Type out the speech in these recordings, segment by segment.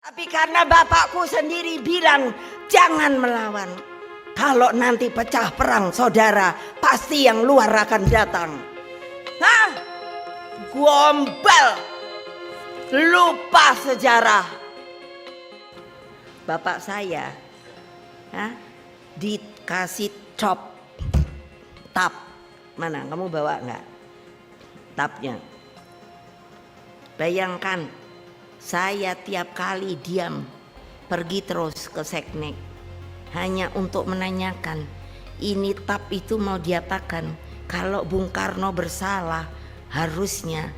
Tapi karena bapakku sendiri bilang jangan melawan. Kalau nanti pecah perang saudara, pasti yang luar akan datang. Hah? Gombal. Lupa sejarah. Bapak saya dikasih tap. Mana? Kamu bawa enggak? Tapnya. Bayangkan, saya tiap kali diam, pergi terus ke seknek, hanya untuk menanyakan, ini tap itu mau diapakan? Kalau Bung Karno bersalah, harusnya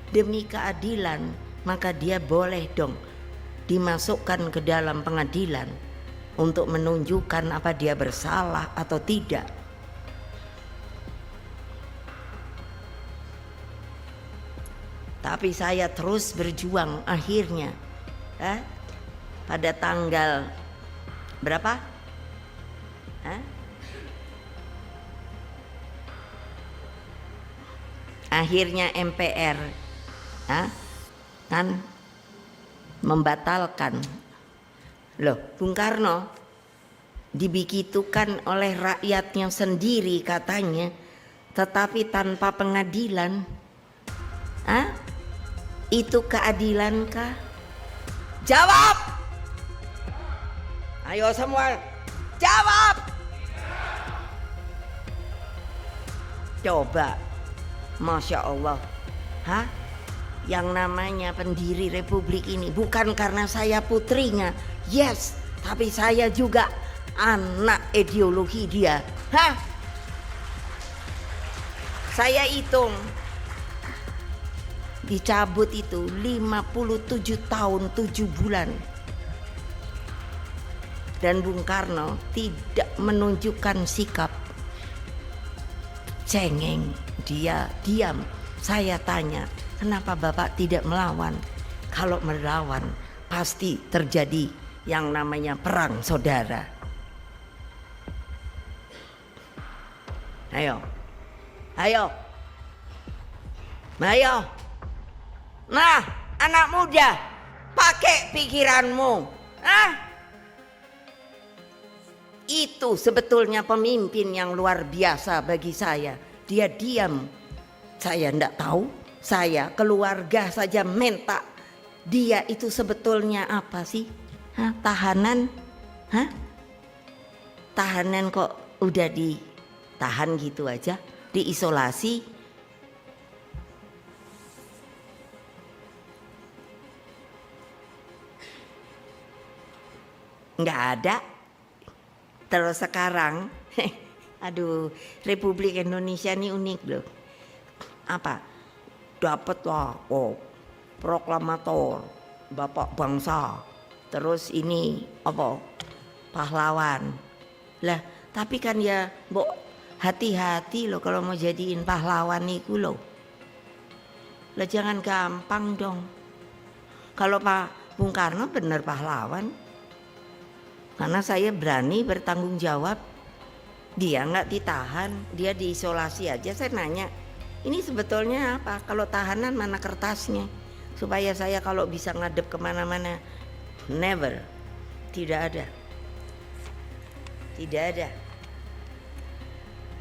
demi keadilan, maka dia boleh dong dimasukkan ke dalam pengadilan untuk menunjukkan apa dia bersalah atau tidak. Tapi saya terus berjuang. Akhirnya pada tanggal berapa? Akhirnya MPR kan membatalkan. Loh, Bung Karno dibegitukan oleh rakyatnya sendiri katanya, tetapi tanpa pengadilan. Itu keadilankah? Jawab! Ayo semua jawab! Coba, Masya Allah, yang namanya pendiri republik ini bukan karena saya putrinya, yes, tapi saya juga anak ideologi dia. Saya hitung dicabut itu 57 tahun 7 bulan. Dan Bung Karno tidak menunjukkan sikap. Cengeng, dia diam. Saya tanya, kenapa Bapak tidak melawan? Kalau melawan pasti terjadi yang namanya perang saudara. Ayo. Nah, anak muda, pakai pikiranmu. Itu sebetulnya pemimpin yang luar biasa bagi saya. Dia diam. Saya enggak tahu. Saya keluarga saja minta. Dia itu sebetulnya apa sih? Tahanan? Tahanan kok udah ditahan gitu aja? Diisolasi? Nggak ada. Terus sekarang aduh, Republik Indonesia ini unik loh. Apa? Dapat lah proklamator Bapak Bangsa. Terus ini apa? Pahlawan. Lah, tapi kan ya mbok hati-hati loh kalau mau jadiin pahlawan itu loh. Lah jangan gampang dong. Kalau Pak Bung Karno benar pahlawan, karena saya berani bertanggung jawab. Dia nggak ditahan, dia diisolasi aja. Saya nanya, ini sebetulnya apa? Kalau tahanan mana kertasnya? Supaya saya kalau bisa ngadep kemana-mana. Never. Tidak ada. Tidak ada.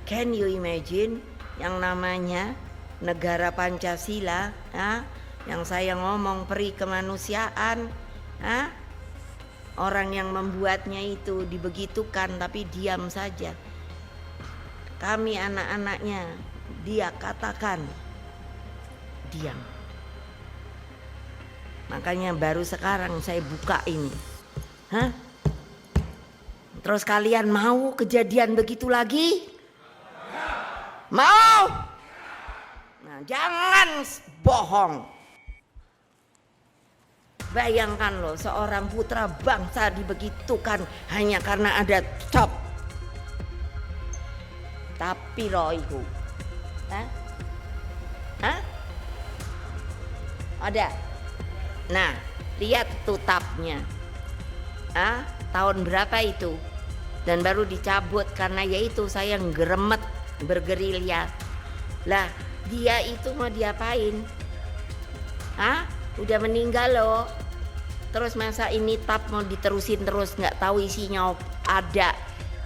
Can you imagine yang namanya negara Pancasila, yang saya ngomong peri kemanusiaan, orang yang membuatnya itu dibegitukan tapi diam saja. Kami anak-anaknya, dia katakan diam. Makanya baru sekarang saya buka ini. Terus kalian mau kejadian begitu lagi? Mau? Nah, jangan bohong. Bayangkan loh, seorang putra bangsa dibegitukan hanya karena ada top. Tapi loh itu, ada. Nah, lihat tuh tapnya. Tahun berapa itu? Dan baru dicabut karena yaitu saya ngeremet bergerilya. Lah, dia itu mau diapain? Udah meninggal loh. Terus masa ini tab mau diterusin terus, nggak tahu isinya ada,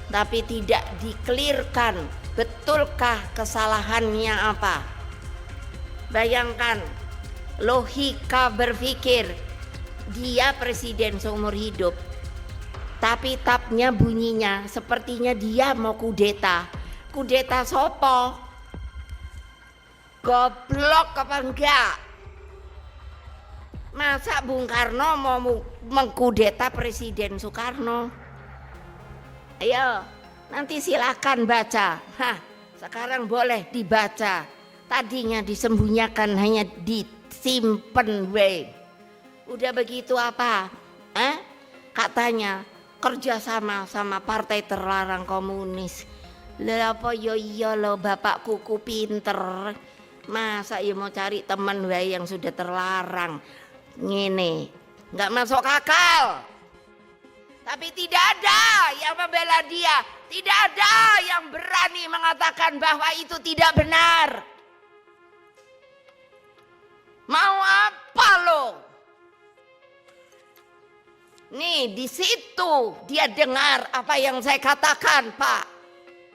tapi tidak dikelirkan betulkah kesalahannya apa. Bayangkan logika berpikir, dia presiden seumur hidup, tapi tabnya bunyinya sepertinya dia mau kudeta. Kudeta sopo? Goblok apa enggak? Masa Bung Karno mau mengkudeta Presiden Soekarno? Ayo, nanti silakan baca. Sekarang boleh dibaca. Tadinya disembunyikan, hanya disimpan we. Udah begitu apa? Katanya kerjasama sama partai terlarang komunis. Lah apa yo iya lo bapak kuku pinter. Masa ya mau cari teman we yang sudah terlarang. Ngene, nggak masuk akal. Tapi tidak ada yang membela dia, tidak ada yang berani mengatakan bahwa itu tidak benar. Mau apa lo? Nih di situ dia dengar apa yang saya katakan, Pak.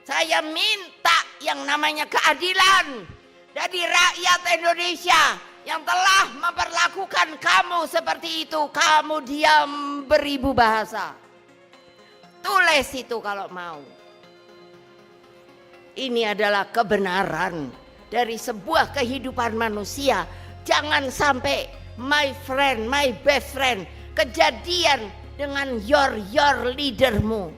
Saya minta yang namanya keadilan dari rakyat Indonesia yang telah memperlakukan kamu seperti itu. Kamu diam beribu bahasa. Tulis itu kalau mau. Ini adalah kebenaran dari sebuah kehidupan manusia. Jangan sampai my friend, my best friend, kejadian dengan your leadermu.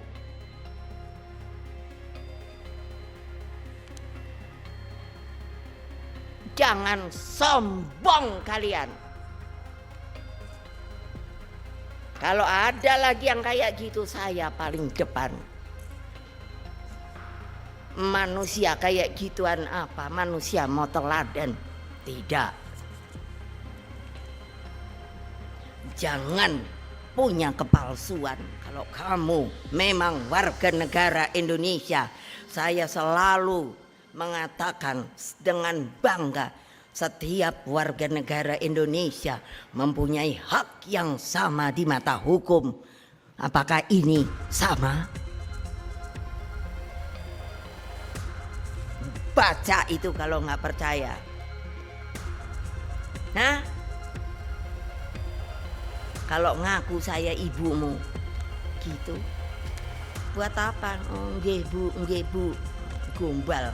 Jangan sombong kalian. Kalau ada lagi yang kayak gitu, saya paling depan. Manusia kayak gituan apa? Manusia mau teladan? Tidak. Jangan punya kepalsuan. Kalau kamu memang warga negara Indonesia, saya selalu mengatakan dengan bangga, setiap warga negara Indonesia mempunyai hak yang sama di mata hukum. Apakah ini sama? Baca itu kalau nggak percaya. Nah, kalau ngaku saya ibumu, gitu. Buat apa? Oh, nggih bu, gombal.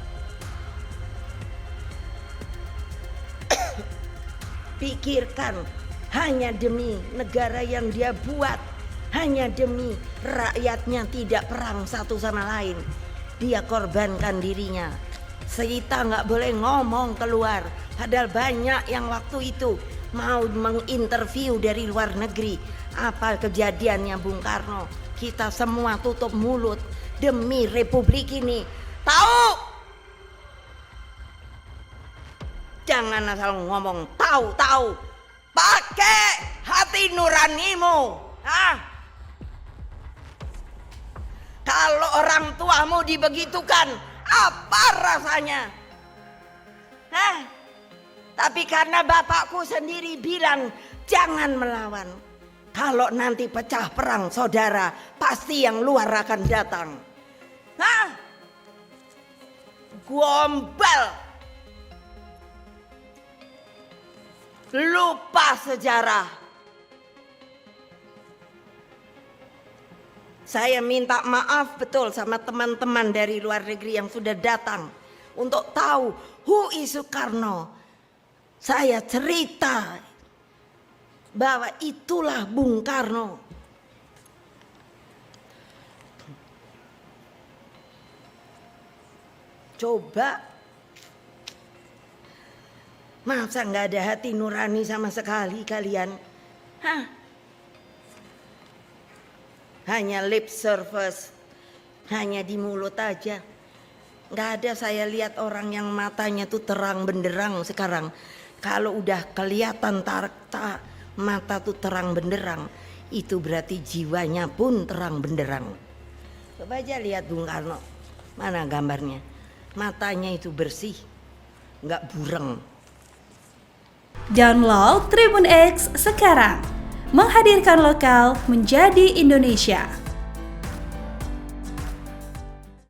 Pikirkan, hanya demi negara yang dia buat, hanya demi rakyatnya tidak perang satu sama lain, dia korbankan dirinya. Kita nggak boleh ngomong keluar, padahal banyak yang waktu itu mau menginterview dari luar negeri. Apa kejadiannya Bung Karno? Kita semua tutup mulut demi republik ini. Tahu? Jangan asal ngomong tahu. Pakai hati nuranimu. Kalau orang tuamu dibegitukan, apa rasanya? Tapi karena bapakku sendiri bilang jangan melawan. Kalau nanti pecah perang saudara, pasti yang luar akan datang. Gombal. Lupa sejarah. Saya minta maaf betul sama teman-teman dari luar negeri yang sudah datang untuk tahu who is Soekarno. Saya cerita bahwa itulah Bung Karno. Coba, masa nggak ada hati nurani sama sekali kalian? Hanya lip service, hanya di mulut aja. Nggak ada saya lihat orang yang matanya tuh terang benderang sekarang. Kalau udah kelihatan mata tuh terang benderang, itu berarti jiwanya pun terang benderang. Coba aja lihat Bung Karno, mana gambarnya? Matanya itu bersih, nggak bureng. Download Tribun X sekarang, Menghadirkan lokal menjadi Indonesia.